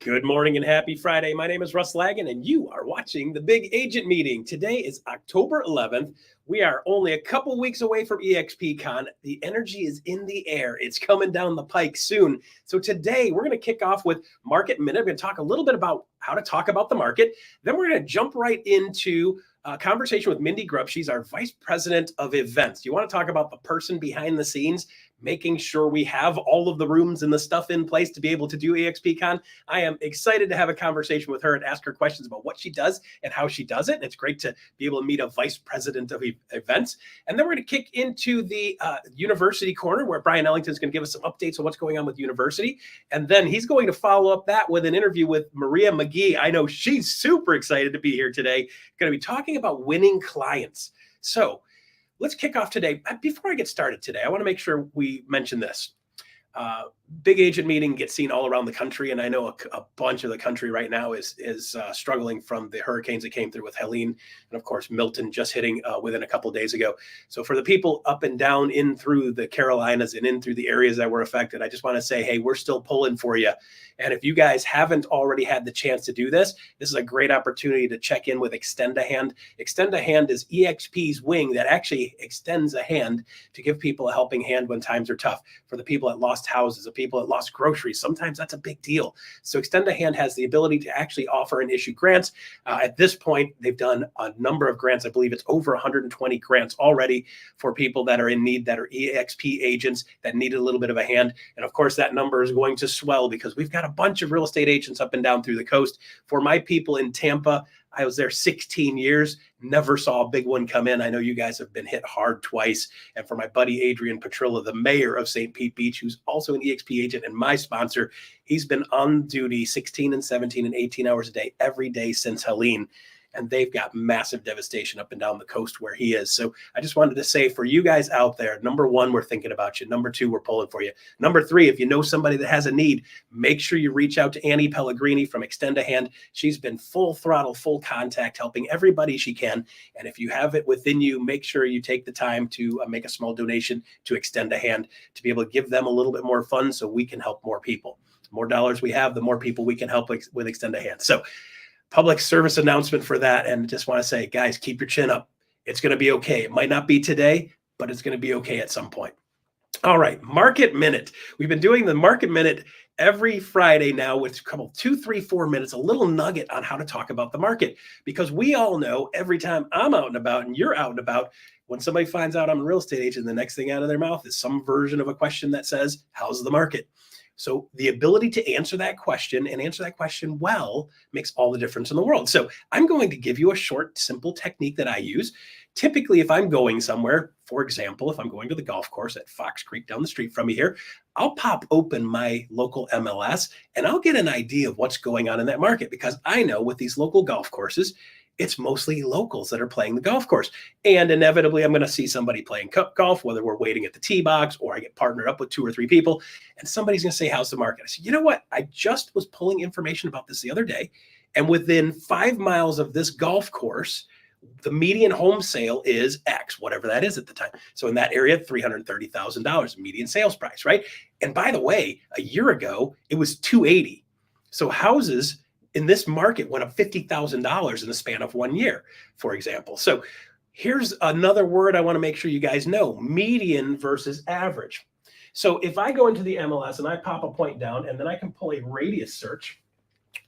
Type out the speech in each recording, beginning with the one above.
Good morning and happy Friday. My name is Russ Laggan, and you are watching the Big Agent Meeting. Today is October 11th. We are only a couple weeks away from eXpCon. The energy is in the air. It's coming down the pike soon. So today we're going to kick off with Market Minute. We're going to talk a little bit about how to talk about the market. Then we're going to jump right into a conversation with Mindy Grubb. She's our Vice President of Events. You want to talk about the person behind the scenes, making sure we have all of the rooms and the stuff in place to be able to do eXpCon. I am excited to have a conversation with her and ask her questions about what she does and how she does it. And it's great to be able to meet a Vice President of Events. And then we're going to kick into the University Corner, where Bryon Ellington is going to give us some updates on what's going on with University. And then he's going to follow up that with an interview with McGee. I know she's super excited to be here today. Going to be talking about winning clients. So let's kick off today. Before I get started today, I want to make sure we mention this. Big Agent Meeting gets seen all around the country, and I know a bunch of the country right now is struggling from the hurricanes that came through with Helene, and of course Milton just hitting within a couple of days ago. So for the people up and down in through the Carolinas and in through the areas that were affected, I just want to say, hey, we're still pulling for you. And if you guys haven't already had the chance to do this, this is a great opportunity to check in with Extend a Hand. Extend a Hand is eXp's wing that actually extends a hand to give people a helping hand when times are tough. For the people that lost houses, the people that lost groceries, sometimes that's a big deal. So Extend a Hand has the ability to actually offer and issue grants. At this point, they've done a number of grants. I believe it's over 120 grants already for people that are in need, that are eXp agents that needed a little bit of a hand. And of course, that number is going to swell because we've got a bunch of real estate agents up and down through the coast. For my people in Tampa, I was there 16 years, never saw a big one come in. I know you guys have been hit hard twice. And for my buddy, Adrian Petrilla, the mayor of St. Pete Beach, who's also an eXp agent and my sponsor, he's been on duty 16 and 17 and 18 hours a day, every day since Helene. And they've got massive devastation up and down the coast where he is. So I just wanted to say, for you guys out there, number one, we're thinking about you. Number two, we're pulling for you. Number three, if you know somebody that has a need, make sure you reach out to Annie Pellegrini from Extend a Hand. She's been full throttle, full contact, helping everybody she can. And if you have it within you, make sure you take the time to make a small donation to Extend a Hand to be able to give them a little bit more funds so we can help more people. The more dollars we have, the more people we can help with Extend a Hand. So public service announcement for that. And just want to say, guys, keep your chin up. It's going to be okay. It might not be today, but it's going to be okay at some point. All right, Market Minute. We've been doing the Market Minute every Friday now with a couple, 2, 3, 4 minutes, a little nugget on how to talk about the market. Because we all know every time I'm out and about and you're out and about, when somebody finds out I'm a real estate agent, the next thing out of their mouth is some version of a question that says, how's the market? So the ability to answer that question and answer that question well makes all the difference in the world. So I'm going to give you a short, simple technique that I use. Typically, if I'm going somewhere, for example, if I'm going to the golf course at Fox Creek down the street from me here, I'll pop open my local MLS and I'll get an idea of what's going on in that market, because I know with these local golf courses, it's mostly locals that are playing the golf course. And inevitably, I'm going to see somebody playing cup golf, whether we're waiting at the tee box or I get partnered up with 2 or 3 people, and somebody's going to say, how's the market? I say, you know what? I just was pulling information about this the other day. And within 5 miles of this golf course, the median home sale is X, whatever that is at the time. So in that area, $330,000 median sales price, right? And by the way, a year ago, it was $280,000. So houses in this market went up $50,000 in the span of 1 year, for example. So here's another word I want to make sure you guys know: median versus average. So if I go into the MLS and I pop a point down, and then I can pull a radius search.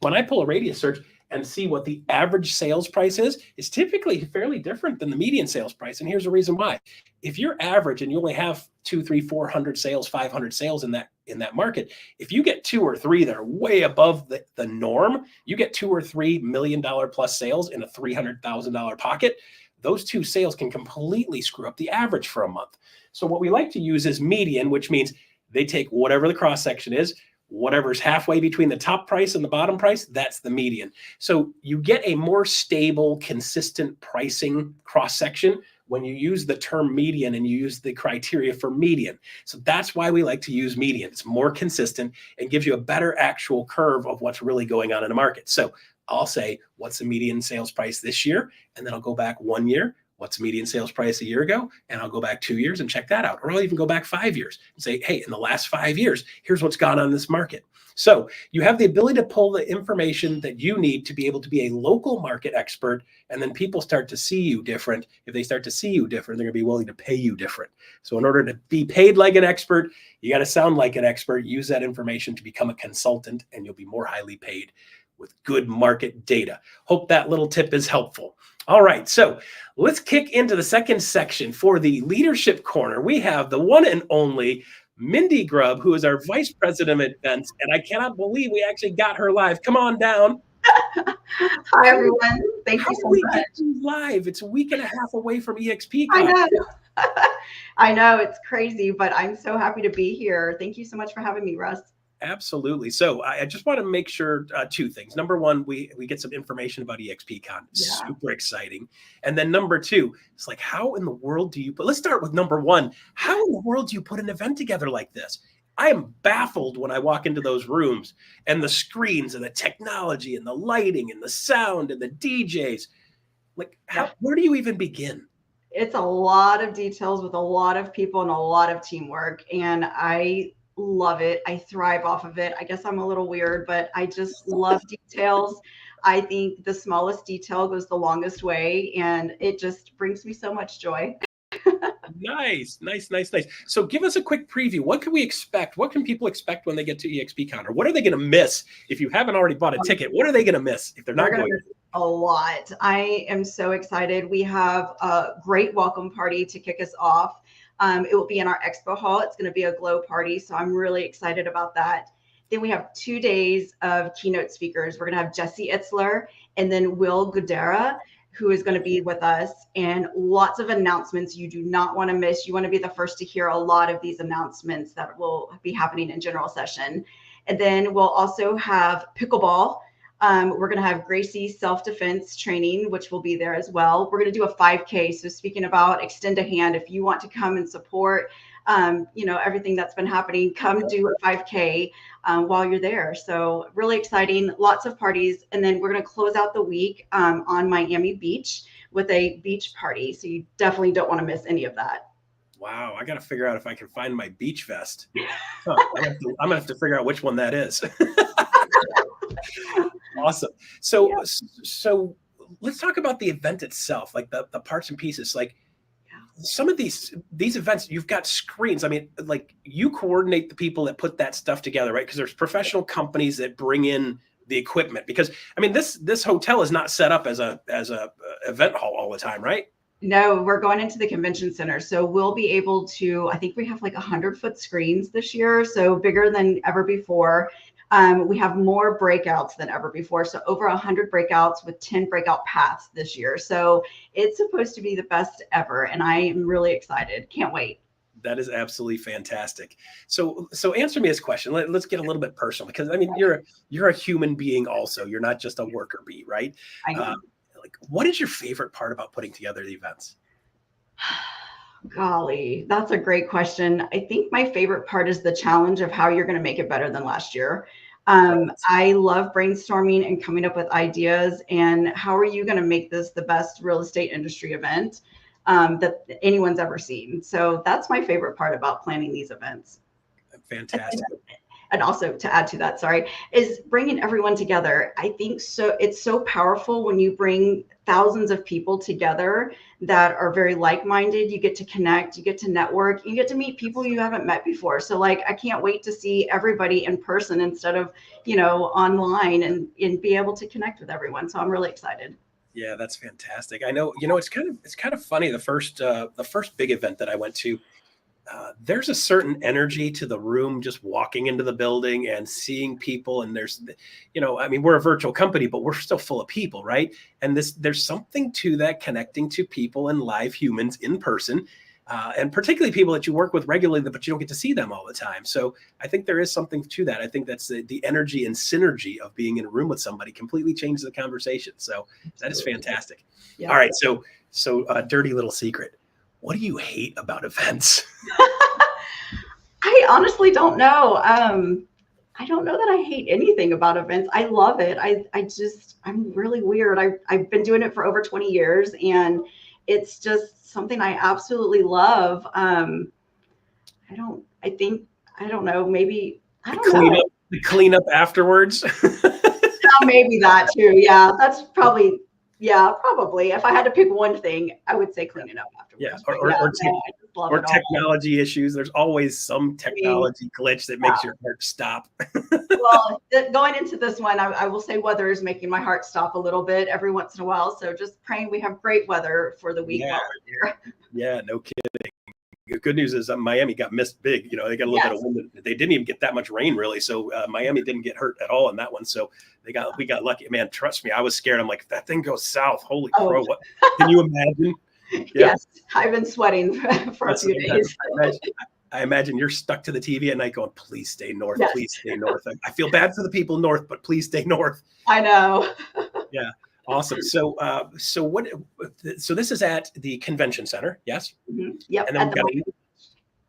When I pull a radius search and see what the average sales price is, it's typically fairly different than the median sales price. And here's the reason why. If you're average and you only have 200, 300, 400 sales, 500 sales in that market, if you get 2 or 3 that are way above the norm, you get $2 or $3 million plus sales in a $300,000 pocket, those 2 sales can completely screw up the average for a month. So what we like to use is median, which means they take whatever the cross section is, whatever's halfway between the top price and the bottom price, that's the median. So you get a more stable, consistent pricing cross section when you use the term median and you use the criteria for median. So that's why we like to use median. It's more consistent and gives you a better actual curve of what's really going on in the market. So I'll say, what's the median sales price this year? And then I'll go back 1 year, what's median sales price a year ago? And I'll go back 2 years and check that out. Or I'll even go back 5 years and say, hey, in the last 5 years, here's what's gone on in this market. So you have the ability to pull the information that you need to be able to be a local market expert. And then people start to see you different. If they start to see you different, they're going to be willing to pay you different. So in order to be paid like an expert, you got to sound like an expert, use that information to become a consultant, and you'll be more highly paid with good market data. Hope that little tip is helpful. All right, so let's kick into the second section for the leadership corner. We have the one and only Mindy Grubb, who is our vice president of events, and I cannot believe we actually got her live. Come on down. Hi, everyone. Thank you so much. Live. It's a week and a half away from eXpCon. I know. I know, it's crazy, but I'm so happy to be here. Thank you so much for having me, Russ. Absolutely. So I just want to make sure two things. Number one, we get some information about eXpCon. Super exciting. And then number two, it's like, how in the world do you put, let's start with number one. How in the world do you put an event together like this? I am baffled when I walk into those rooms and the screens and the technology and the lighting and the sound and the DJs. Like, where do you even begin? It's a lot of details with a lot of people and a lot of teamwork. And I love it. I thrive off of it. I guess I'm a little weird, but I just love details. I think the smallest detail goes the longest way, and it just brings me so much joy. Nice. So give us a quick preview. What can we expect? What can people expect when they get to eXpCon? Or what are they going to miss if you haven't already bought a ticket? What are they going to miss if they're not going to? A lot. I am so excited. We have a great welcome party to kick us off. It will be in our expo hall. It's going to be a glow party. So I'm really excited about that. Then we have 2 days of keynote speakers. We're going to have Jesse Itzler and then Will Gudera, who is going to be with us, and lots of announcements you do not want to miss. You want to be the first to hear a lot of these announcements that will be happening in general session. And then we'll also have pickleball. We're going to have Gracie self-defense training, which will be there as well. We're going to do a 5K. So speaking about extend a hand, if you want to come and support, everything that's been happening, come do a 5K while you're there. So really exciting, lots of parties. And then we're going to close out the week on Miami Beach with a beach party. So you definitely don't want to miss any of that. Wow, I got to figure out if I can find my beach vest. I'm gonna have to figure out which one that is. Awesome. So let's talk about the event itself, like the parts and pieces. Like some of these events, you've got screens. I mean, like you coordinate the people that put that stuff together, right? Because there's professional companies that bring in the equipment. Because I mean, this hotel is not set up as a event hall all the time, right? No, we're going into the convention center. So we'll be able to, I think we have like 100-foot screens this year. So bigger than ever before. We have more breakouts than ever before. So over 100 breakouts with 10 breakout paths this year. So it's supposed to be the best ever. And I am really excited. Can't wait. That is absolutely fantastic. So answer me this question. Let's get a little bit personal, because I mean, you're a human being also. You're not just a worker bee, right? I know. Like, what is your favorite part about putting together the events? Golly, that's a great question. I think my favorite part is the challenge of how you're going to make it better than last year. I love brainstorming and coming up with ideas, and how are you going to make this the best real estate industry event that anyone's ever seen? So that's my favorite part about planning these events. Fantastic. And also to add to that, is bringing everyone together. I think so. It's so powerful when you bring thousands of people together that are very like-minded. You get to connect, you get to network, you get to meet people you haven't met before. So like, I can't wait to see everybody in person instead of, online, and be able to connect with everyone. So I'm really excited. Yeah, that's fantastic. I know, it's kind of funny. The first big event that I went to, there's a certain energy to the room, just walking into the building and seeing people. And there's, I mean, we're a virtual company, but we're still full of people, right? And there's something to that, connecting to people and live humans in person, and particularly people that you work with regularly, but you don't get to see them all the time. So I think there is something to that. I think that's the energy and synergy of being in a room with somebody completely changes the conversation. So that is fantastic. Yeah. All right. So dirty little secret. What do you hate about events? I honestly don't know. I don't know that I hate anything about events. I love it. I'm really weird. I've been doing it for over 20 years, and it's just something I absolutely love. I don't know, maybe, I don't know. The cleanup afterwards. Maybe that too. Yeah, that's probably, probably. If I had to pick one thing, I would say cleaning up afterwards. Yeah, I just love or it all. technology issues. There's always some technology glitch that makes your heart stop. Well, going into this one, I will say weather is making my heart stop a little bit every once in a while. So just praying we have great weather for the week while we're there. Yeah, no kidding. The good news is Miami got missed big. They got a little bit of wind. They didn't even get that much rain really. So Miami didn't get hurt at all in that one. So we got lucky. Man, trust me, I was scared. I'm like, if that thing goes south, holy crow. What can you imagine? Yeah. Yes, I've been sweating for a few days. I imagine you're stuck to the TV at night going, please stay north, please stay north. I feel bad for the people north, but please stay north. I know. Yeah. Awesome. So this is at the convention center. Yes. Mm-hmm. Yep. And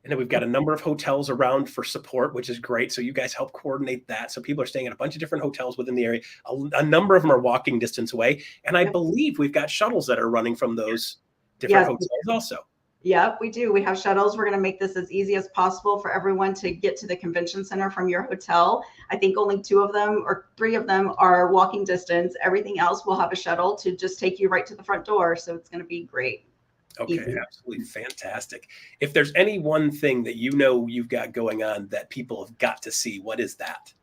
then we've got a number of hotels around for support, which is great. So you guys help coordinate that. So people are staying at a bunch of different hotels within the area. A number of them are walking distance away. And I believe we've got shuttles that are running from those different hotels also. Yep, we do. We have shuttles. We're going to make this as easy as possible for everyone to get to the convention center from your hotel. I think only 2 of them or 3 of them are walking distance. Everything else will have a shuttle to just take you right to the front door. So it's going to be great. Okay, easy. Absolutely fantastic. If there's any one thing that you've got going on that people have got to see, what is that?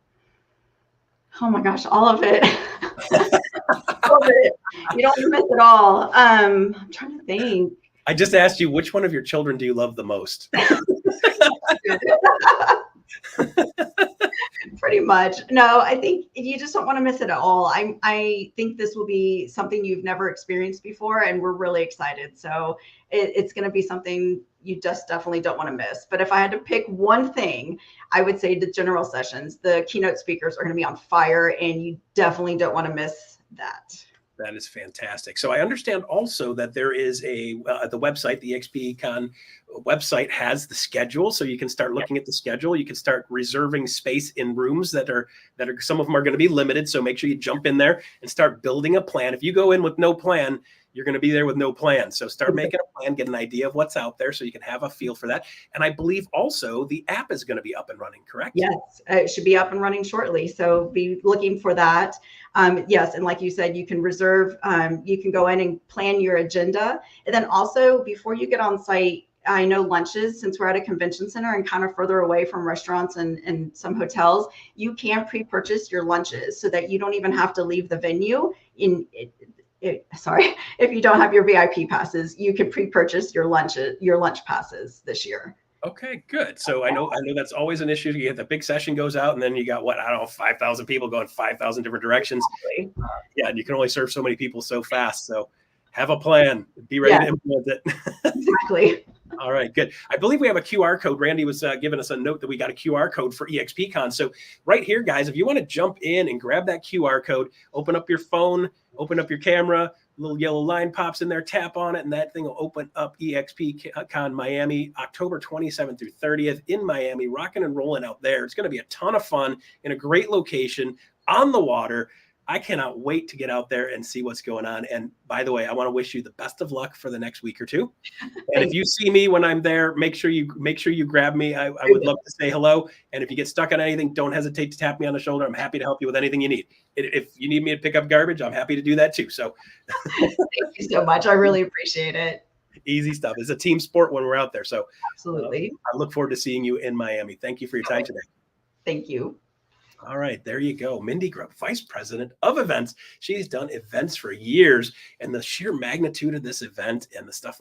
Oh my gosh, all of it. All of it. You don't miss it all. I'm trying to think. I just asked you, which one of your children do you love the most? Pretty much. No, I think you just don't want to miss it at all. I think this will be something you've never experienced before, and we're really excited. So it's going to be something you just definitely don't want to miss. But if I had to pick one thing, I would say the general sessions, the keynote speakers are going to be on fire, and you definitely don't want to miss that. That is fantastic. So I understand also that there is the website, the eXpCon website has the schedule. So you can start looking at the schedule. You can start reserving space in rooms that are some of them are going to be limited. So make sure you jump in there and start building a plan. If you go in with no plan, you're going to be there with no plan. So start making a plan, get an idea of what's out there so you can have a feel for that. And I believe also the app is going to be up and running, correct? Yes, it should be up and running shortly. So be looking for that. Yes. And like you said, you can reserve, you can go in and plan your agenda. And then also before you get on site, I know lunches, since we're at a convention center and kind of further away from restaurants and some hotels, you can pre-purchase your lunches so that you don't even have to leave the venue. If you don't have your VIP passes, you can pre-purchase your lunch passes this year. Okay, good. So I know that's always an issue. You get the big session goes out, and then you got 5,000 people going 5,000 different directions. Yeah, and you can only serve so many people so fast. So have a plan. Be ready to implement it. Exactly. All right, good. I believe we have a QR code. Randy was giving us a note that we got a QR code for eXpCon. So right here, guys, if you want to jump in and grab that QR code, open up your phone, open up your camera, a little yellow line pops in there, tap on it, and that thing will open up eXpCon Miami, October 27th through 30th in Miami, rocking and rolling out there. It's going to be a ton of fun in a great location on the water. I cannot wait to get out there and see what's going on. And by the way, I want to wish you the best of luck for the next week or two. And if you see me when I'm there, make sure you grab me. I would love to say hello. And if you get stuck on anything, don't hesitate to tap me on the shoulder. I'm happy to help you with anything you need. If you need me to pick up garbage, I'm happy to do that too. So thank you so much. I really appreciate it. Easy stuff. It's a team sport when we're out there. So absolutely. I look forward to seeing you in Miami. Thank you for your time today. Thank you. All right, there you go. Mindy Grubb, Vice President of Events. She's done events for years, and the sheer magnitude of this event and the stuff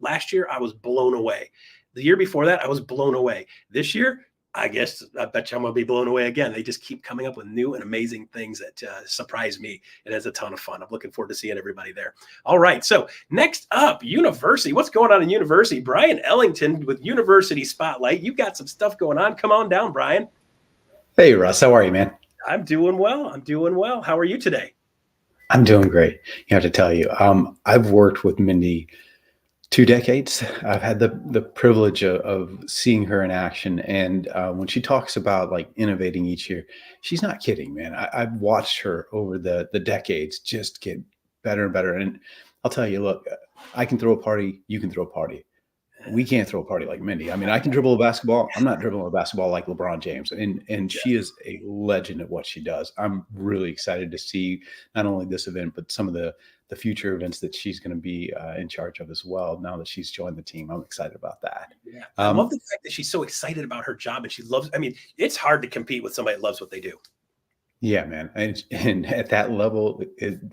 last year, I was blown away. The year before that, I was blown away. This year, I bet you I'm going to be blown away again. They just keep coming up with new and amazing things that surprise me. It is a ton of fun. I'm looking forward to seeing everybody there. All right, so next up, University. What's going on in University? Bryon Ellington with University Spotlight. You've got some stuff going on. Come on down, Bryon. Hey, Russ, how are you, man? I'm doing well. How are you today? I'm doing great. You have to tell you, I've worked with Mindy 2 decades. I've had the privilege of seeing her in action. And when she talks about like innovating each year, she's not kidding, man. I've watched her over the decades just get better and better. And I'll tell you, look, I can throw a party. You can throw a party. We can't throw a party like Mindy. I mean, I can dribble a basketball. I'm not dribbling a basketball like LeBron James. And she is a legend at what she does. I'm really excited to see not only this event, but some of the future events that she's going to be in charge of as well. Now that she's joined the team, I'm excited about that. Yeah. I love the fact that she's so excited about her job and she loves, I mean, it's hard to compete with somebody that loves what they do. Yeah, man. And at that level,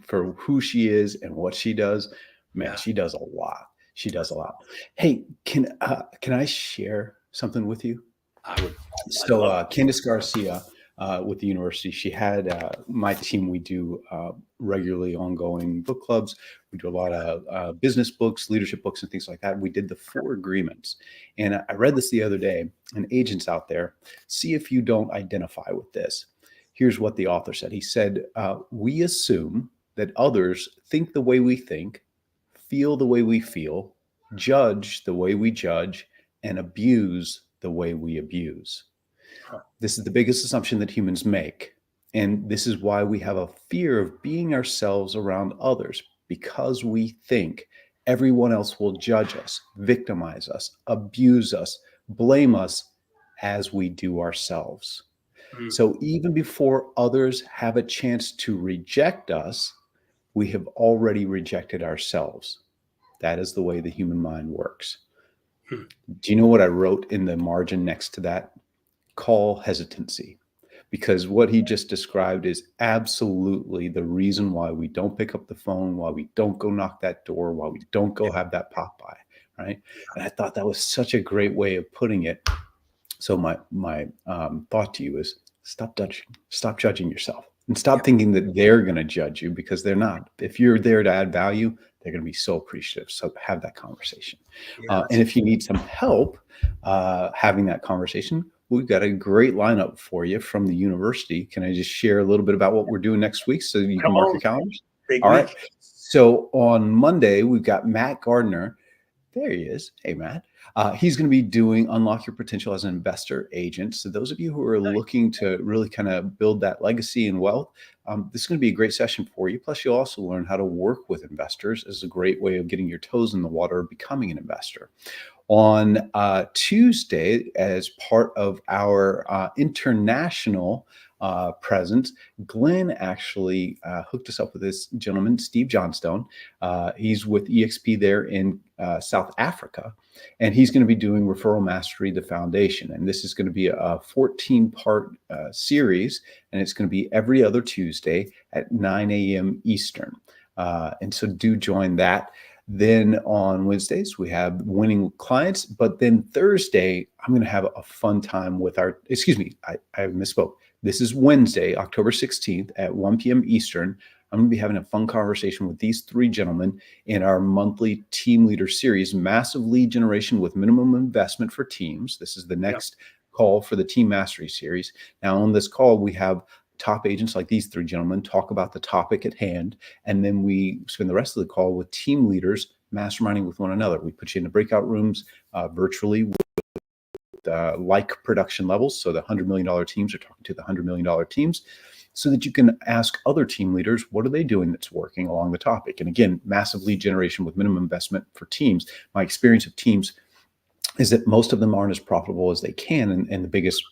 for who she is and what she does, man, she does a lot. She does a lot. Hey, can I share something with you? I would. So Candace Garcia with the university, she had my team. We do regularly ongoing book clubs. We do a lot of business books, leadership books, and things like that. We did the 4 agreements. And I read this the other day. And agents out there, see if you don't identify with this. Here's what the author said. He said, we assume that others think the way we think, feel the way we feel, judge the way we judge, and abuse the way we abuse. This is the biggest assumption that humans make. And this is why we have a fear of being ourselves around others, because we think everyone else will judge us, victimize us, abuse us, blame us as we do ourselves. So even before others have a chance to reject us, we have already rejected ourselves. That is the way the human mind works. Do you know what I wrote in the margin next to that? Call hesitancy. Because what he just described is absolutely the reason why we don't pick up the phone, why we don't go knock that door, why we don't go have that pop by, right? And I thought that was such a great way of putting it. So my thought to you is stop judging yourself, and stop thinking that they're going to judge you, because they're not. If you're there to add value, they're going to be so appreciative. So have that conversation. And if you need some help having that conversation, we've got a great lineup for you from the university. Can I just share a little bit about what we're doing next week so you can mark your calendars? All right. So on Monday, we've got Matt Gardner. There he is. Hey, Matt. He's going to be doing Unlock Your Potential as an Investor Agent. So those of you who are looking to really kind of build that legacy and wealth, this is going to be a great session for you. Plus, you'll also learn how to work with investors as a great way of getting your toes in the water, becoming an investor. On Tuesday, as part of our international presence, Glenn actually hooked us up with this gentleman, Steve Johnstone. He's with eXp there in South Africa, and he's going to be doing Referral Mastery, the Foundation. And this is going to be a 14-part series, and it's going to be every other Tuesday at 9 a.m. Eastern. And so do join that. Then on Wednesdays, we have winning clients. But then Thursday, I'm going to have a fun time with I misspoke. This is Wednesday, October 16th at 1 p.m. Eastern. I'm going to be having a fun conversation with these 3 gentlemen in our monthly team leader series, Massive Lead Generation with Minimum Investment for Teams. This is the next call for the Team Mastery series. Now on this call, we have top agents like these 3 gentlemen talk about the topic at hand. And then we spend the rest of the call with team leaders masterminding with one another. We put you in the breakout rooms virtually with like production levels. So the $100 million teams are talking to the $100 million teams, so that you can ask other team leaders, what are they doing that's working along the topic? And again, massive lead generation with minimum investment for teams. My experience of teams is that most of them aren't as profitable as they can. And the biggest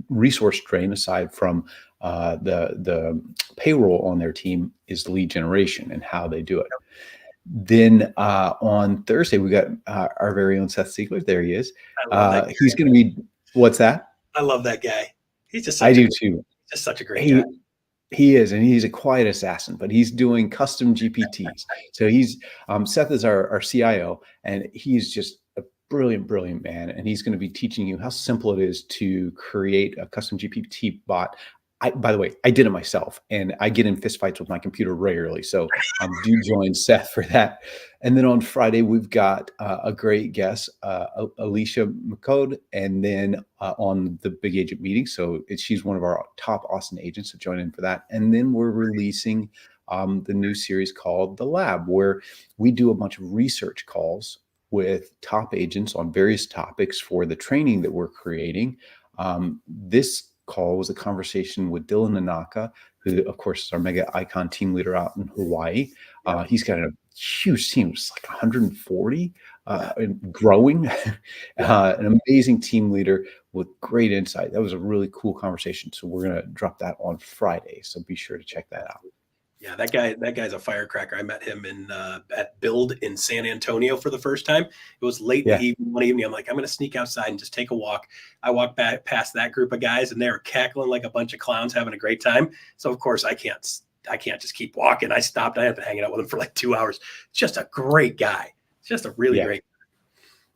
resource drain, aside from the payroll on their team, is the lead generation and how they do it. Then on Thursday, we got our very own Seth Siegler. There he is. He's going to be, what's that? I love that guy. He's just I do too. Just such a great guy. He is, and he's a quiet assassin, but he's doing custom GPTs. So he's Seth is our CIO, and he's just a brilliant man. And he's going to be teaching you how simple it is to create a custom GPT bot. By the way, I did it myself, and I get in fistfights with my computer regularly. So do join Seth for that. And then on Friday, we've got a great guest, Alicia McCode, and then on the Big Agent Meeting. So she's one of our top Austin agents to join in for that. And then we're releasing the new series called The Lab, where we do a bunch of research calls with top agents on various topics for the training that we're creating. This call was a conversation with Dylan Nanaka, who of course is our mega icon team leader out in Hawaii. He's got a huge team. It's like 140 and growing. An amazing team leader with great insight. That was a really cool conversation. So we're going to drop that on Friday. So be sure to check that out. Yeah, that guy's a firecracker. I met him at Build in San Antonio for the first time. It was late in the evening, one evening. I'm like, I'm going to sneak outside and just take a walk. I walked back past that group of guys, and they were cackling like a bunch of clowns, having a great time. So of course I can't just keep walking. I stopped. I had to hang out with him for like 2 hours. Just a great guy. Just a really great guy.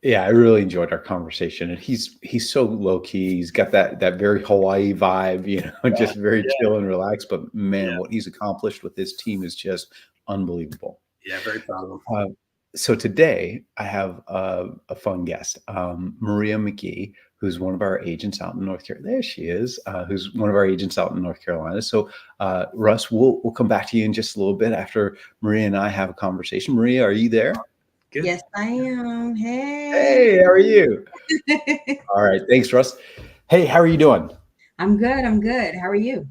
Yeah, I really enjoyed our conversation, and he's so low key. He's got that very Hawaii vibe, just very chill and relaxed. But man, what he's accomplished with his team is just unbelievable. Yeah, very proud of him. So today I have a fun guest, Maria McGee, who's one of our agents out in North Carolina. There she is, who's one of our agents out in North Carolina. So Russ, we'll come back to you in just a little bit after Maria and I have a conversation. Maria, are you there? Good. Yes, I am. Hey, how are you? All right. Thanks, Russ. Hey, how are you doing? I'm good. How are you?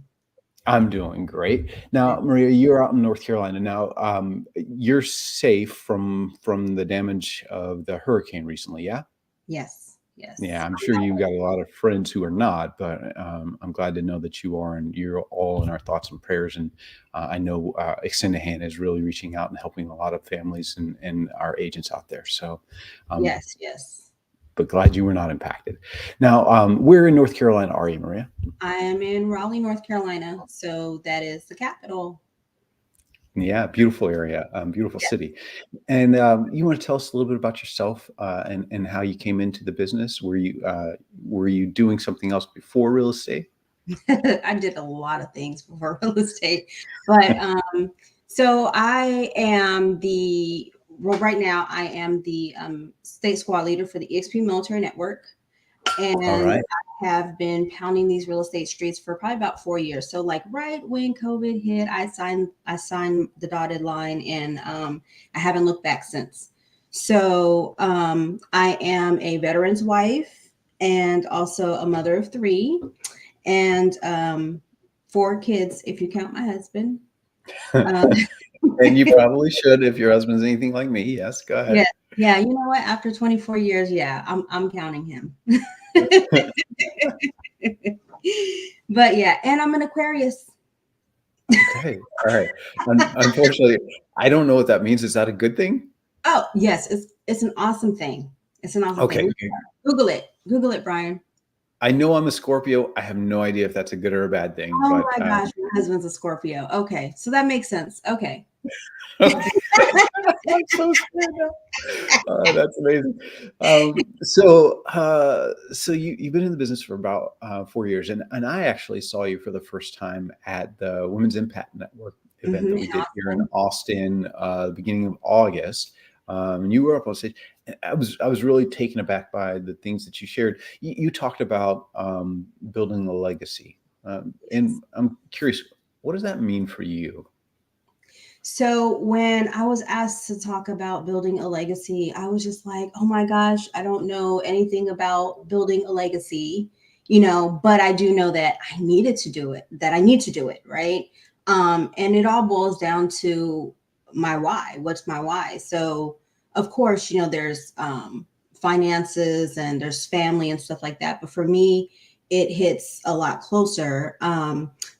I'm doing great. Now, Maria, you're out in North Carolina. Now, you're safe from the damage of the hurricane recently, yeah? Yes. Yeah, I'm sure you've got a lot of friends who are not, but I'm glad to know that you are, and you're all in our thoughts and prayers. And I know Extend a Hand is really reaching out and helping a lot of families and our agents out there. So yes. But glad you were not impacted. Now, where in North Carolina are you, Maria? I am in Raleigh, North Carolina. So that is the capital. Yeah, beautiful area, beautiful city. And you want to tell us a little bit about yourself and how you came into the business? Were you doing something else before real estate? I did a lot of things before real estate, but so I am right now I am the state squad leader for the eXp Military Network, and I have been pounding these real estate streets for probably about 4 years. So like right when COVID hit, I signed the dotted line, and I haven't looked back since. So I am a veteran's wife and also a mother of 3 and 4 kids, if you count my husband. And you probably should if your husband's anything like me. Yes, go ahead. Yeah. You know what? After 24 years, I'm counting him. But yeah, and I'm an Aquarius. Okay. All right. Unfortunately, I don't know what that means. Is that a good thing? Oh, yes. It's an awesome thing. It's an awesome thing. Okay. Google it, Bryon. I know I'm a Scorpio. I have no idea if that's a good or a bad thing. Oh my gosh, my husband's a Scorpio. Okay, so that makes sense. Okay. I'm so scared now. That's amazing. So you've been in the business for about 4 years, and I actually saw you for the first time at the Women's Impact Network event that we did here in Austin, the beginning of August. And you were up on stage. I was really taken aback by the things that you shared. You talked about building a legacy, and I'm curious, what does that mean for you? So when I was asked to talk about building a legacy, I was just like, oh my gosh, I don't know anything about building a legacy, but I do know that I need to do it, right? And it all boils down to my why. What's my why? So of course, there's finances and there's family and stuff like that. But for me, it hits a lot closer.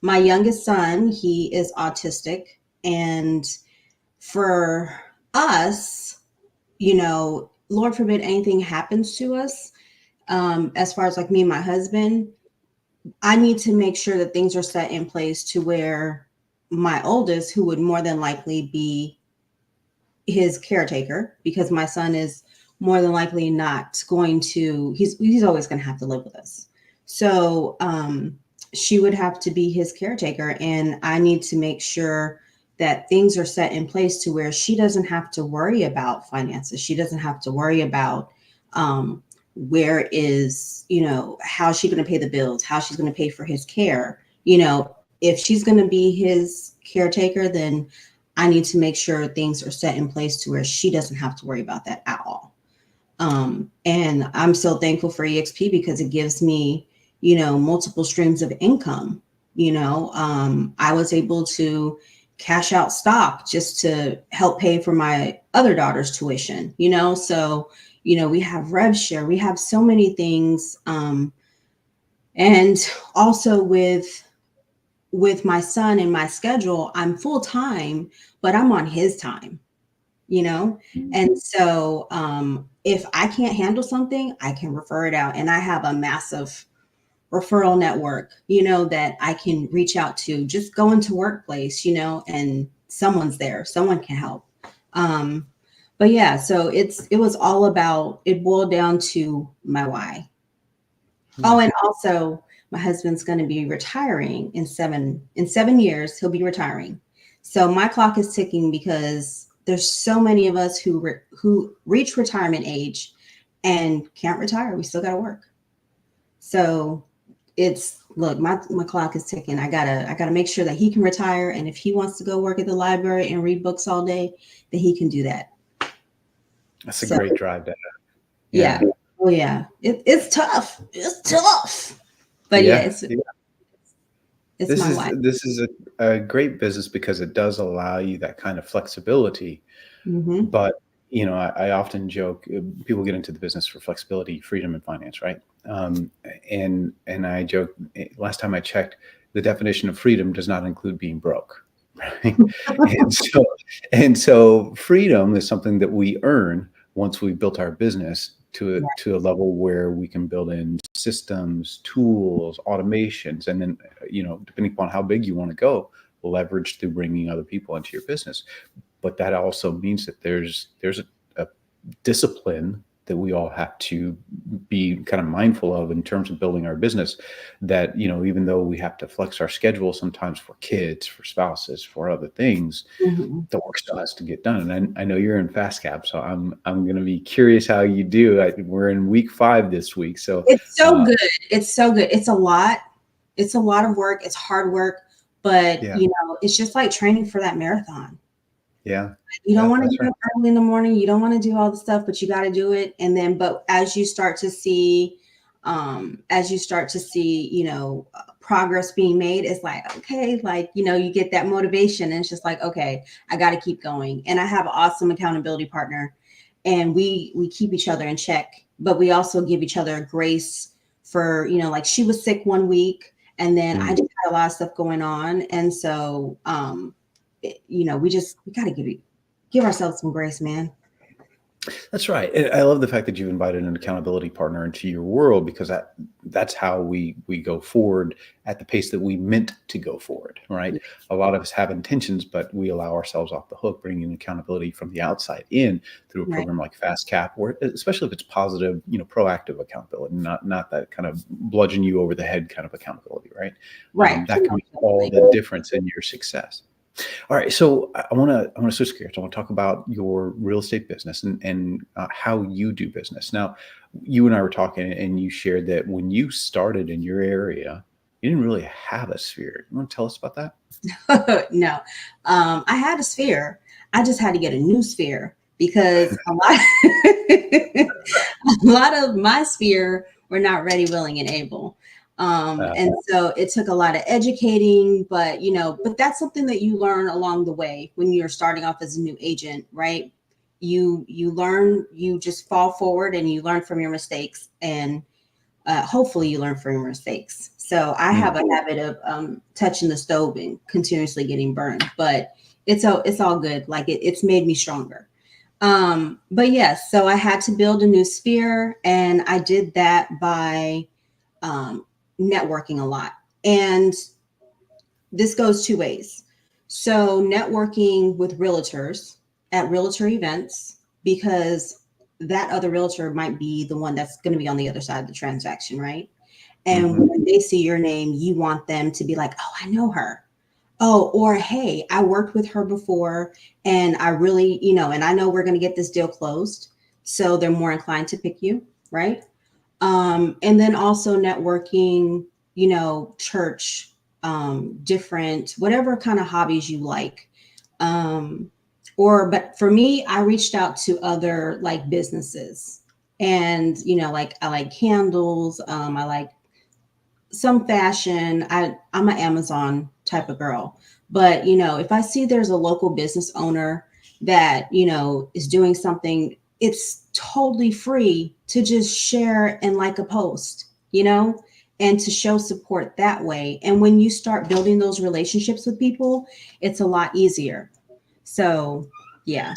My youngest son, he is autistic. And for us, Lord forbid anything happens to us, as far as like me and my husband, I need to make sure that things are set in place to where my oldest, who would more than likely be his caretaker, because my son is more than likely not going to, he's always going to have to live with us. So she would have to be his caretaker, and I need to make sure that things are set in place to where she doesn't have to worry about finances. She doesn't have to worry about where is, how she's going to pay the bills, how she's going to pay for his care. If she's going to be his caretaker, then I need to make sure things are set in place to where she doesn't have to worry about that at all. And I'm so thankful for eXp because it gives me, multiple streams of income, I was able to cash out stock just to help pay for my other daughter's tuition, so, we have rev share, we have so many things. And also with my son and my schedule, I'm full time, but I'm on his time, and so if I can't handle something, I can refer it out. And I have a massive referral network, that I can reach out to. Just go into workplace, and someone's there, someone can help. But yeah, so it boiled down to my why. Oh, and also my husband's going to be retiring in 7 years. He'll be retiring. So my clock is ticking because there's so many of us who reach retirement age and can't retire. We still got to work. So my clock is ticking. I gotta make sure that he can retire. And if he wants to go work at the library and read books all day, then he can do that. That's a great drive to have. Yeah. Oh yeah. It's tough. It's tough. But it's my life. This is a great business because it does allow you that kind of flexibility. Mm-hmm. But I often joke, people get into the business for flexibility, freedom, and finance, right? And I joke, last time I checked, the definition of freedom does not include being broke, right? and so freedom is something that we earn once we've built our business to a level where we can build in systems, tools, automations, and then, depending upon how big you want to go, leverage through bringing other people into your business. But that also means that there's a discipline that we all have to be kind of mindful of in terms of building our business, that, even though we have to flex our schedule sometimes for kids, for spouses, for other things, the work still has to get done. And I know you're in fast cap, so I'm going to be curious how you do. We're in week 5 this week. So it's so good. It's so good. It's a lot of work. It's hard work, but it's just like training for that marathon. Yeah. You don't want to get up early in the morning. You don't want to do all the stuff, but you got to do it. And then, but as you start to see, progress being made, it's like, okay, you get that motivation, and it's just like, okay, I got to keep going. And I have an awesome accountability partner, and we keep each other in check, but we also give each other give for, she was sick one week, and then I just had a lot of stuff going on. And so, we got to give ourselves some grace, man. That's right. And I love the fact that you invited an accountability partner into your world, because that's how we go forward at the pace that we meant to go forward, right? Yeah. A lot of us have intentions, but we allow ourselves off the hook, bringing accountability from the outside in through a program like Fast Cap, or especially if it's positive, proactive accountability, not that kind of bludgeon you over the head kind of accountability, right? Right. That can make all the difference in your success. All right, so I want to switch gears. I want to talk about your real estate business and how you do business. Now, you and I were talking, and you shared that when you started in your area, you didn't really have a sphere. You want to tell us about that? No, I had a sphere. I just had to get a new sphere, because a lot of my sphere were not ready, willing, and able. And so it took a lot of educating, but that's something that you learn along the way when you're starting off as a new agent, right? You learn, you just fall forward and you learn from your mistakes, and hopefully you learn from your mistakes. So I have a habit of touching the stove and continuously getting burned, but it's all good. Like it's made me stronger. But yes, so I had to build a new sphere, and I did that by networking a lot. And this goes 2 ways. So networking with realtors at realtor events, because that other realtor might be the one that's going to be on the other side of the transaction, right? And when they see your name, you want them to be like, oh, I know her. Oh, or hey, I worked with her before, and I really, and I know we're going to get this deal closed. So they're more inclined to pick you, right? And then also networking, church, different, whatever kind of hobbies you like. But for me, I reached out to other businesses, and, I like candles. I like some fashion. I'm an Amazon type of girl, but if I see there's a local business owner that is doing something, it's totally free to just share and like a post, and to show support that way. And when you start building those relationships with people, it's a lot easier. So yeah.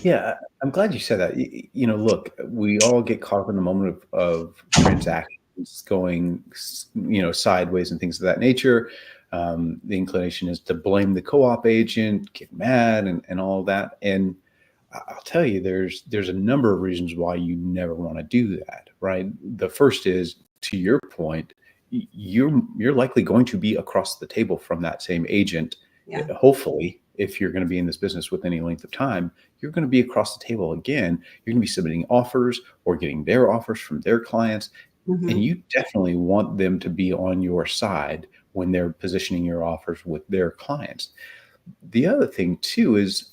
Yeah, I'm glad you said that. Look, we all get caught up in the moment of transactions going, sideways and things of that nature. The inclination is to blame the co-op agent, get mad, and all of that. And I'll tell you, there's a number of reasons why you never want to do that, right? The first is, to your point, you're likely going to be across the table from that same agent. Yeah. Hopefully, if you're going to be in this business with any length of time, you're going to be across the table again. You're going to be submitting offers or getting their offers from their clients. Mhm. And you definitely want them to be on your side when they're positioning your offers with their clients. The other thing too is,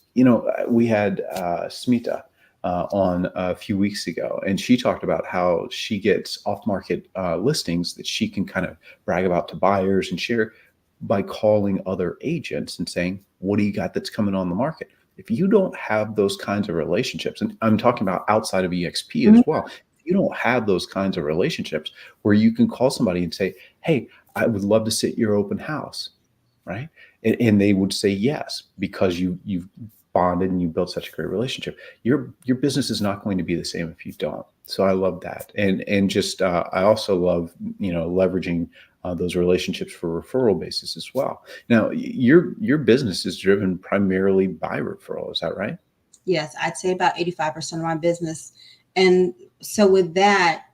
we had Smita on a few weeks ago, and she talked about how she gets off-market listings that she can kind of brag about to buyers and share by calling other agents and saying, what do you got that's coming on the market? If you don't have those kinds of relationships, and I'm talking about outside of EXP as well, if you don't have those kinds of relationships where you can call somebody and say, hey, I would love to sit your open house, right? And they would say yes, because you've bonded and you built such a great relationship. Your business is not going to be the same if you don't. So I love that. And just I also love, leveraging those relationships for referral basis as well. Now, your business is driven primarily by referral. Is that right? Yes, I'd say about 85% of my business. And so with that,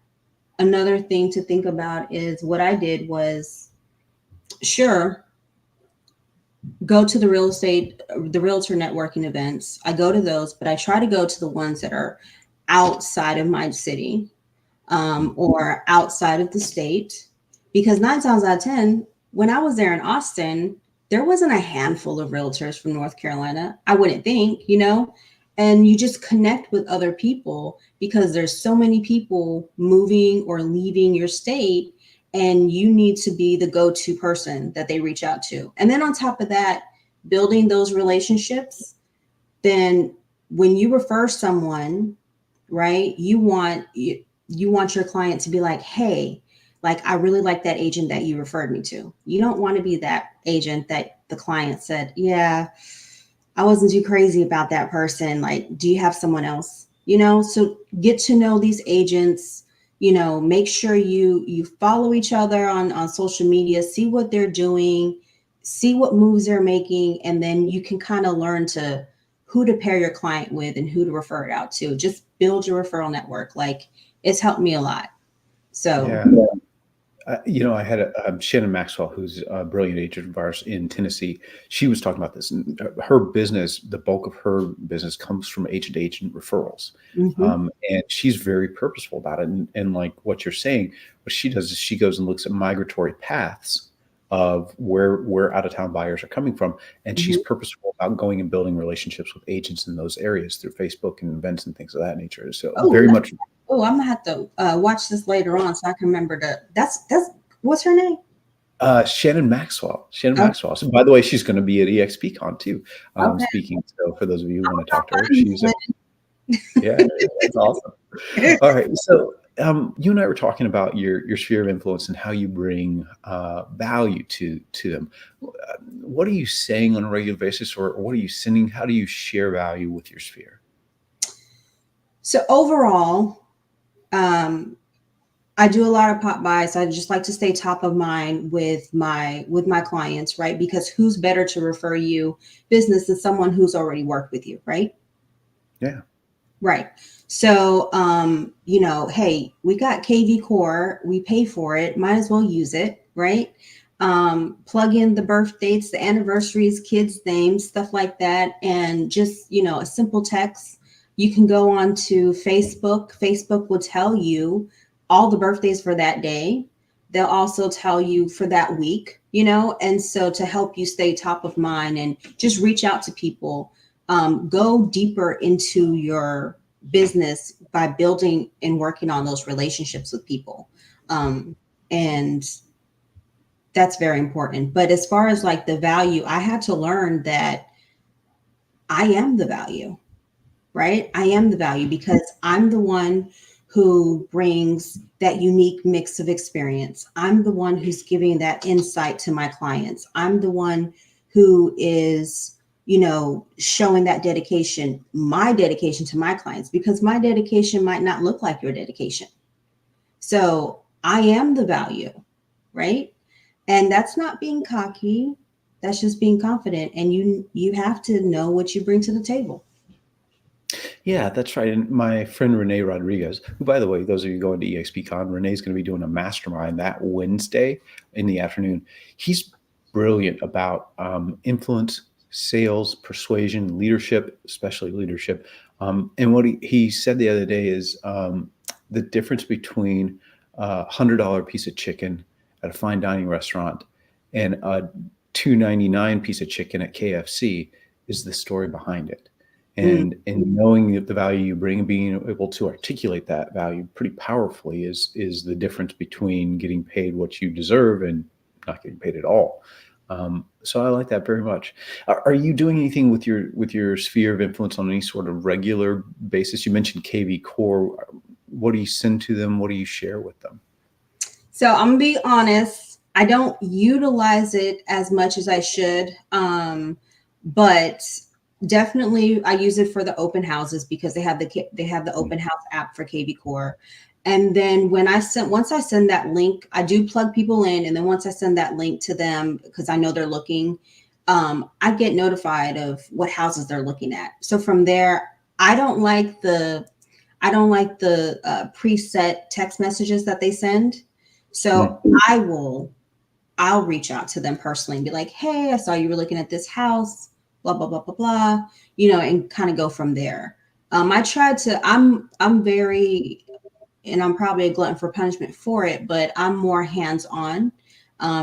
another thing to think about is what I did was, sure, go to the realtor networking events. I go to those, but I try to go to the ones that are outside of my city or outside of the state, because 9 times out of 10, when I was there in Austin, there wasn't a handful of realtors from North Carolina. I wouldn't think, and you just connect with other people because there's so many people moving or leaving your state, and you need to be the go-to person that they reach out to. And then on top of that, building those relationships, then when you refer someone, right, you want your client to be like, hey, like, I really like that agent that you referred me to. You don't want to be that agent that the client said, yeah, I wasn't too crazy about that person. Like, do you have someone else? So get to know these agents, make sure you follow each other on social media, see what they're doing, see what moves they're making, and then you can kind of learn to who to pair your client with and who to refer it out to. Just build your referral network. Like, it's helped me a lot. So Yeah. I had Shannon Maxwell, who's a brilliant agent of ours in Tennessee. She was talking about this, and her business, the bulk of her business comes from agent referrals. And she's very purposeful about it. And like what you're saying, what she does is she goes and looks at migratory paths of where out-of-town buyers are coming from. And she's purposeful about going and building relationships with agents in those areas through Facebook and events and things of that nature. So very much. Oh, I'm gonna have to watch this later on so I can remember that's what's her name? Shannon Maxwell. Maxwell. So, by the way, she's going to be at eXpCon too, speaking. So for those of you who want to talk to her, she's yeah, that's awesome. All right, so you and I were talking about your sphere of influence and how you bring value to them. What are you saying on a regular basis, or what are you sending? How do you share value with your sphere? So overall, I do a lot of pop buys. I just like to stay top of mind with my clients, right? Because who's better to refer you business than someone who's already worked with you, right? Yeah. Right. So, hey, we got KV Core, we pay for it, might as well use it, right? Plug in the birth dates, the anniversaries, kids' names, stuff like that. And just, a simple text. You can go on to Facebook. Facebook will tell you all the birthdays for that day. They'll also tell you for that week, and so to help you stay top of mind and just reach out to people, go deeper into your business by building and working on those relationships with people. And And that's very important. But as far as like the value, I had to learn that I am the value, right? I am the value because I'm the one who brings that unique mix of experience. I'm the one who's giving that insight to my clients. I'm the one who is, showing that dedication, my dedication to my clients, because my dedication might not look like your dedication. So I am the value, right? And that's not being cocky. That's just being confident. And you have to know what you bring to the table. Yeah, that's right. And my friend Renee Rodriguez, who, by the way, those of you going to eXpCon, Renee's going to be doing a mastermind that Wednesday in the afternoon. He's brilliant about influence, sales, persuasion, leadership, especially leadership. And what he said the other day is the difference between a $100 piece of chicken at a fine dining restaurant and a $2.99 piece of chicken at KFC is the story behind it. And knowing the value you bring and being able to articulate that value pretty powerfully is the difference between getting paid what you deserve and not getting paid at all. So I like that very much. Are you doing anything with your sphere of influence on any sort of regular basis? You mentioned KV Core. What do you send to them? What do you share with them? So I'm gonna be honest. I don't utilize it as much as I should, but definitely I use it for the open houses because they have the open house app for KV Core. And then once I send that link, I do plug people in. And then once I send that link to them, because I know they're looking, I get notified of what houses they're looking at. So from there, I don't like the preset text messages that they send. So I'll reach out to them personally and be like, hey, I saw you were looking at this house, blah, blah, blah, blah, blah, and kind of go from there. I'm very, and I'm probably a glutton for punishment for it, but I'm more hands-on,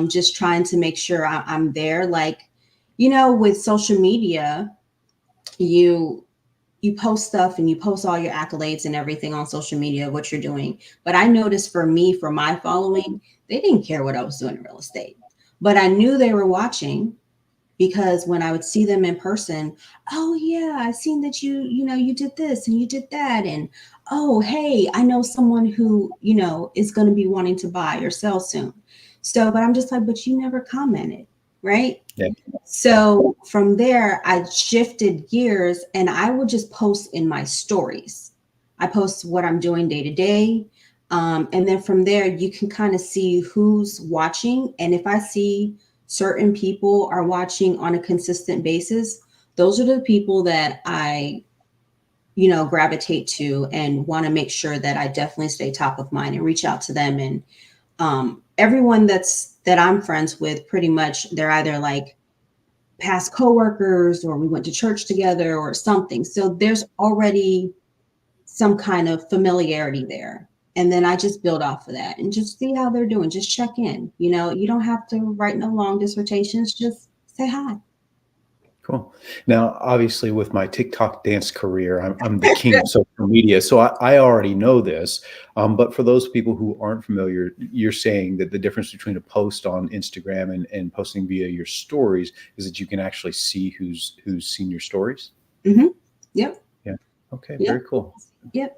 just trying to make sure I'm there. Like, with social media, you post stuff and you post all your accolades and everything on social media, what you're doing. But I noticed for my following, they didn't care what I was doing in real estate, but I knew they were watching because when I would see them in person, oh yeah, I seen that you did this and you did that. And oh, hey, I know someone who, is going to be wanting to buy or sell soon. So, but I'm just like, but you never commented, right? Yeah. So from there, I shifted gears and I would just post in my stories. I post what I'm doing day to day. And then from there, you can kind of see who's watching. And if I see certain people are watching on a consistent basis, those are the people that I, gravitate to and want to make sure that I definitely stay top of mind and reach out to them. And everyone that I'm friends with, pretty much, they're either like past coworkers or we went to church together or something. So there's already some kind of familiarity there. And then I just build off of that and just see how they're doing. Just check in. You don't have to write no long dissertations. Just say hi. Cool. Now, obviously, with my TikTok dance career, I'm the king of social media, so I already know this. But for those people who aren't familiar, you're saying that the difference between a post on Instagram and posting via your stories is that you can actually see who's seen your stories. Mm-hmm. Yep. Yeah. Okay. Yep. Very cool. Yep.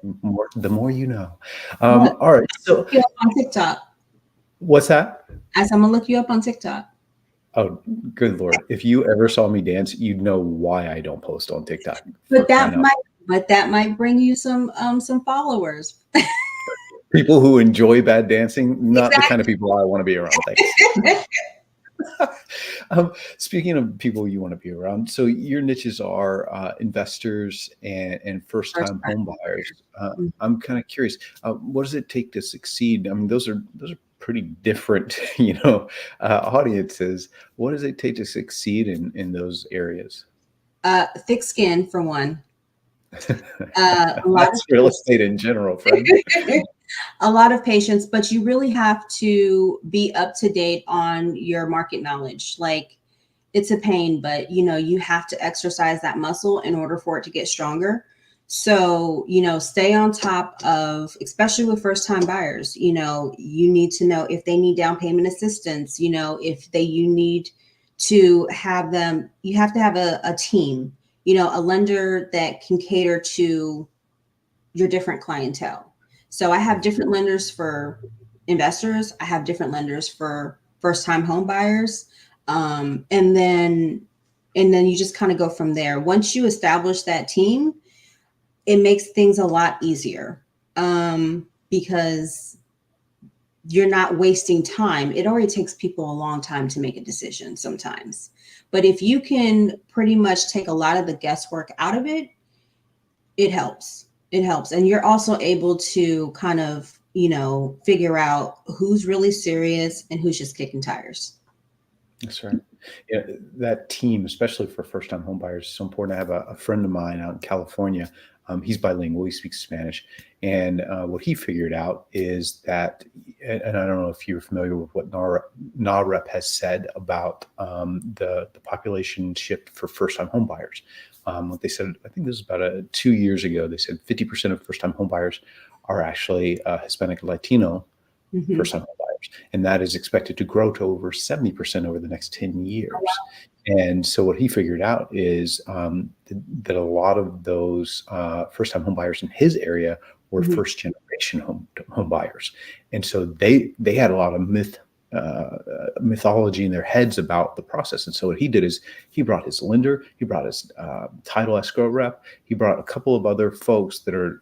The more you know. All right. So on TikTok. What's that? I'm gonna look you up on TikTok. Oh, good Lord. If you ever saw me dance, you'd know why I don't post on TikTok. But that might bring you some followers. People who enjoy bad dancing, not the kind of people I want to be around. Thanks. Speaking of people you want to be around, so your niches are investors and first-time home buyers. I'm kind of curious, what does it take to succeed? I mean, those are pretty different, audiences. What does it take to succeed in those areas? Thick skin, for one. That's real estate in general, friend. A lot of patience, but you really have to be up to date on your market knowledge. Like, it's a pain, but you have to exercise that muscle in order for it to get stronger. So, stay on top of, especially with first time buyers, you need to know if they need down payment assistance, if you need to have them, you have to have a team, a lender that can cater to your different clientele. So I have different lenders for investors. I have different lenders for first time home buyers. And then you just kind of go from there. Once you establish that team, it makes things a lot easier, because you're not wasting time. It already takes people a long time to make a decision sometimes. But if you can pretty much take a lot of the guesswork out of it, it helps. It helps. And you're also able to kind of, figure out who's really serious and who's just kicking tires. That's right. Yeah, that team, especially for first-time home buyers, is so important. I have a friend of mine out in California. He's bilingual. He speaks Spanish. And what he figured out is that, and I don't know if you're familiar with what NAREP has said about the population shift for first-time home buyers. What they said, I think this is about 2 years ago, they said 50% of first-time home buyers are actually Hispanic Latino first-time home buyers. And that is expected to grow to over 70% over the next 10 years. Oh, wow. And so what he figured out is that a lot of those first-time home buyers in his area were first-generation home buyers. And so they had a lot of mythology in their heads about the process. And so what he did is he brought his lender, he brought his title escrow rep, he brought a couple of other folks that are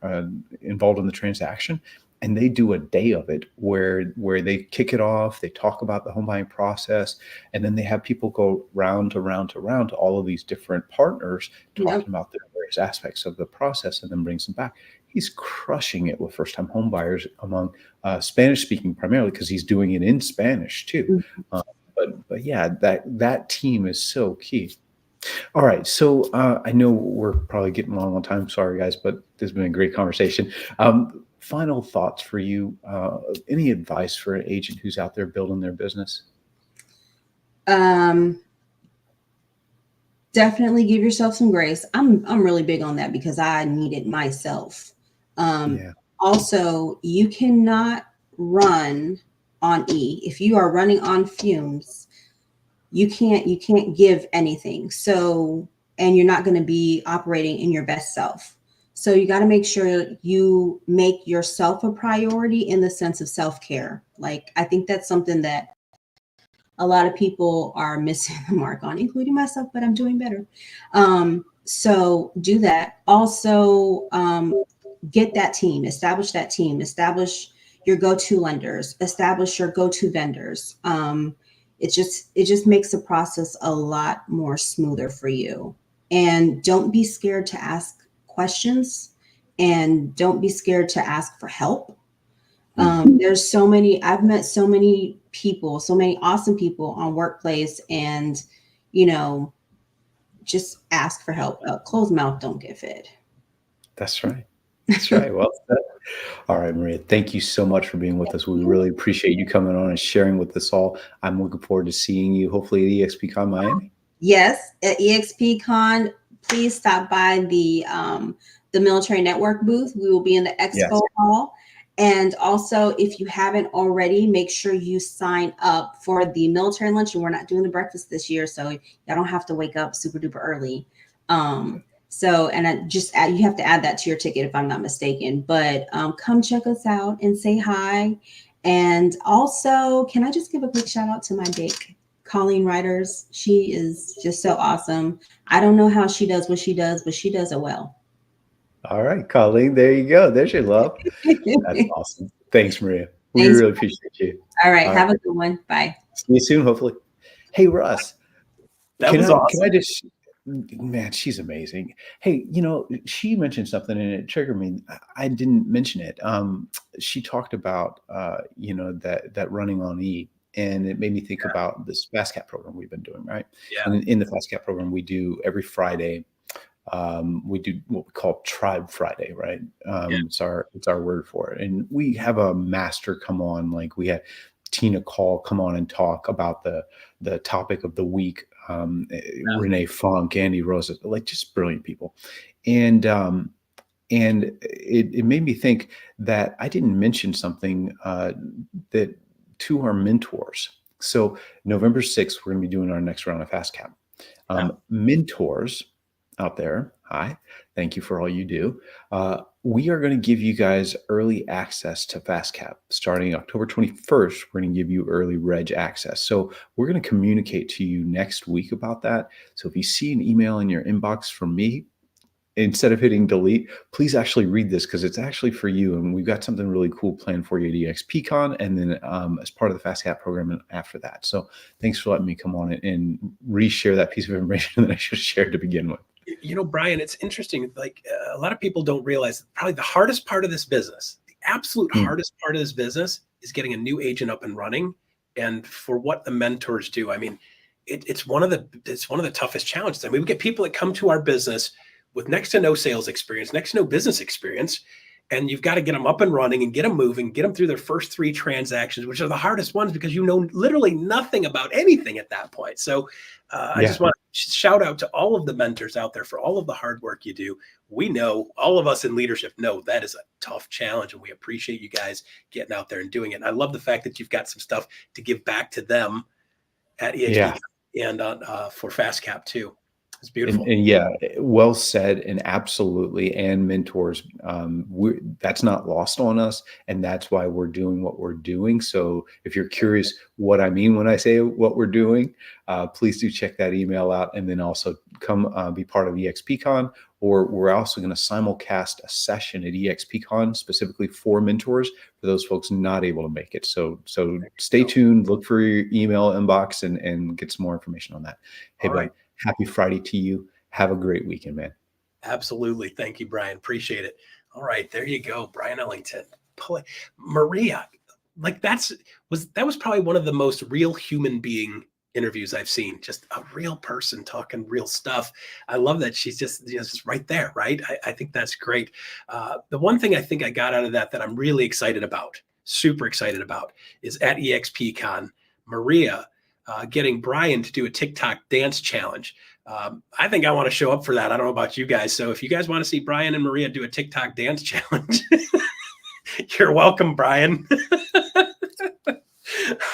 involved in the transaction. And they do a day of it where they kick it off, they talk about the home buying process, and then they have people go round to all of these different partners talking about the various aspects of the process, and then brings them back. He's crushing it with first-time home buyers among Spanish-speaking primarily, because he's doing it in Spanish too. But yeah, that team is so key. All right, so I know we're probably getting long on time. Sorry, guys, but this has been a great conversation. Final thoughts for you. Any advice for an agent who's out there building their business? Definitely give yourself some grace. I'm really big on that because I need it myself. Also, you cannot run on E. If you are running on fumes, you can't give anything. So, and you're not going to be operating in your best self. So you got to make sure you make yourself a priority in the sense of self-care. Like, I think that's something that a lot of people are missing the mark on, including myself, but I'm doing better. So do that. Also, get that team, establish your go-to lenders, establish your go-to vendors. It just makes the process a lot more smoother for you. And don't be scared to ask questions, and don't be scared to ask for help. I've met so many people, so many awesome people on Workplace, and just ask for help. Closed mouth don't get fed. That's right. That's right. Well said. All right, Maria, thank you so much for being with us. We really appreciate you coming on and sharing with us all. I'm looking forward to seeing you hopefully at eXpCon Miami. Yes, at eXpCon. Please stop by the Military Network booth. We will be in the expo hall. And also, if you haven't already, make sure you sign up for the military luncheon. We're not doing the breakfast this year, so you don't have to wake up super duper early. So, and you have to add that to your ticket if I'm not mistaken. But come check us out and say hi. And also, can I just give a quick shout out to my big Colleen Riders? She is just so awesome. I don't know how she does what she does, but she does it well. All right, Colleen, there you go. There's your love. That's awesome. Thanks, Maria. We really appreciate you. All right, have a good one. Bye. See you soon, hopefully. Hey, Russ. That was awesome. Can I just, man, she's amazing. Hey, she mentioned something and it triggered me. I didn't mention it. She talked about, that running on E. And it made me think about this Fast Cap program we've been doing, right? Yeah. And in the Fast Cap program, we do every Friday. We do what we call Tribe Friday, right? It's our word for it. And we have a master come on, like we had Tina Call come on and talk about the topic of the week. Renee Funk, Andy Rosa, like just brilliant people. And And it made me think that I didn't mention something that to our mentors. So November 6th, we're going to be doing our next round of FastCap. Mentors out there, hi, thank you for all you do. We are going to give you guys early access to FastCap. Starting October 21st, we're going to give you early reg access. So we're going to communicate to you next week about that. So if you see an email in your inbox from me, instead of hitting delete, please actually read this because it's actually for you. And we've got something really cool planned for you at eXpCon and then as part of the FastCap program and after that. So thanks for letting me come on and reshare that piece of information that I should have shared to begin with. You know, Bryon, it's interesting. Like a lot of people don't realize probably the hardest part of this business, the absolute hardest part of this business is getting a new agent up and running. And for what the mentors do, I mean, it's one of the toughest challenges. I mean, we get people that come to our business with next to no sales experience, next to no business experience, and you've got to get them up and running and get them moving, get them through their first 3 transactions, which are the hardest ones because you know literally nothing about anything at that point. So I just want to shout out to all of the mentors out there for all of the hard work you do. We know, all of us in leadership know that is a tough challenge, and we appreciate you guys getting out there and doing it. And I love the fact that you've got some stuff to give back to them at eXp and for FastCap too. It's beautiful. And yeah, well said. And absolutely. And mentors, that's not lost on us. And that's why we're doing what we're doing. So if you're curious what I mean when I say what we're doing, please do check that email out and then also come be part of eXpCon. Or we're also going to simulcast a session at eXpCon specifically for mentors for those folks not able to make it. So stay tuned, look for your email inbox and get some more information on that. Hey, bud. Happy Friday to you. Have a great weekend, man. Absolutely. Thank you, Bryon. Appreciate it. All right. There you go. Bryon Ellington. Maria, like that was probably one of the most real human being interviews I've seen. Just a real person talking real stuff. I love that she's just right there, right? I think that's great. The one thing I think I got out of that I'm really excited about, super excited about, is at eXpCon, Maria getting Bryon to do a TikTok dance challenge. I think I want to show up for that. I don't know about you guys. So if you guys want to see Bryon and Maria do a TikTok dance challenge, you're welcome, Bryon.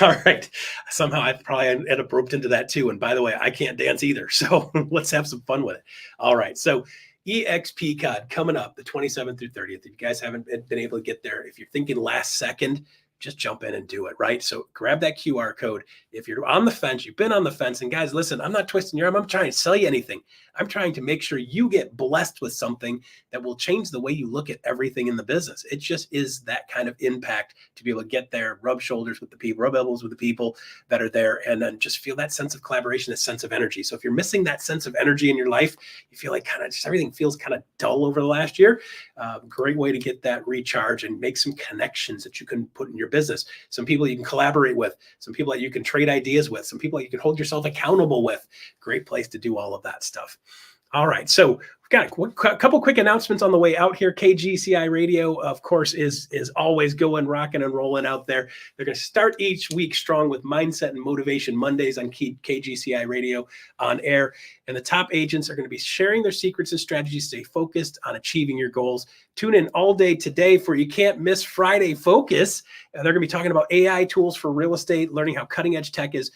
All right. Somehow I probably end up roped into that too. And by the way, I can't dance either. So let's have some fun with it. All right. So eXpCon coming up the 27th through 30th. If you guys haven't been able to get there, if you're thinking last second, just jump in and do it, right? So grab that QR code. If you're on the fence, you've been on the fence, and guys, listen, I'm not twisting your arm. I'm trying to sell you anything. I'm trying to make sure you get blessed with something that will change the way you look at everything in the business. It just is that kind of impact to be able to get there, rub shoulders with the people, rub elbows with the people that are there, and then just feel that sense of collaboration, that sense of energy. So if you're missing that sense of energy in your life, you feel like kind of just everything feels kind of dull over the last year, great way to get that recharge and make some connections that you can put in your business. Some people you can collaborate with, some people that you can trade ideas with, some people that you can hold yourself accountable with. Great place to do all of that stuff. All right. So we've got a couple quick announcements on the way out here. KGCI Radio, of course, is always going, rocking and rolling out there. They're going to start each week strong with Mindset and Motivation Mondays on KGCI Radio on air. And the top agents are going to be sharing their secrets and strategies to stay focused on achieving your goals. Tune in all day today for You Can't Miss Friday Focus. They're going to be talking about AI tools for real estate, learning how cutting edge tech is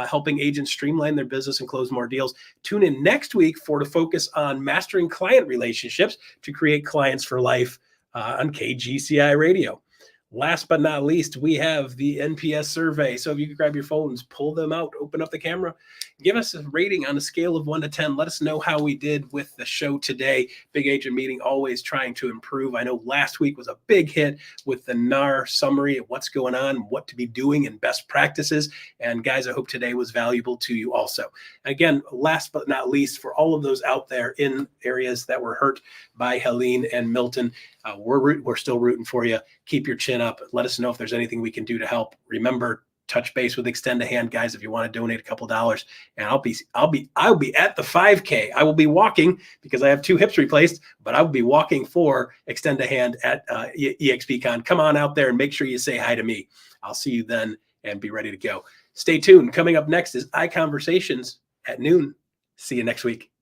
helping agents streamline their business and close more deals. Tune in next week to focus on mastering client relationships to create clients for life on KGCI Radio. Last but not least, we have the NPS survey. So if you can grab your phones, pull them out, open up the camera, give us a rating on a scale of 1 to 10. Let us know how we did with the show today. Big Agent Meeting, always trying to improve. I know last week was a big hit with the NAR summary of what's going on, what to be doing, and best practices. And guys, I hope today was valuable to you also. Again, last but not least, for all of those out there in areas that were hurt by Helene and Milton, we're still rooting for you. Keep your chin up. Let us know if there's anything we can do to help. Remember, touch base with Extend a Hand, guys, if you want to donate a couple dollars. And I'll be at the 5K. I will be walking because I have 2 hips replaced, but I will be walking for Extend a Hand at eXpCon. Come on out there and make sure you say hi to me. I'll see you then and be ready to go. Stay tuned. Coming up next is iConversations at noon. See you next week.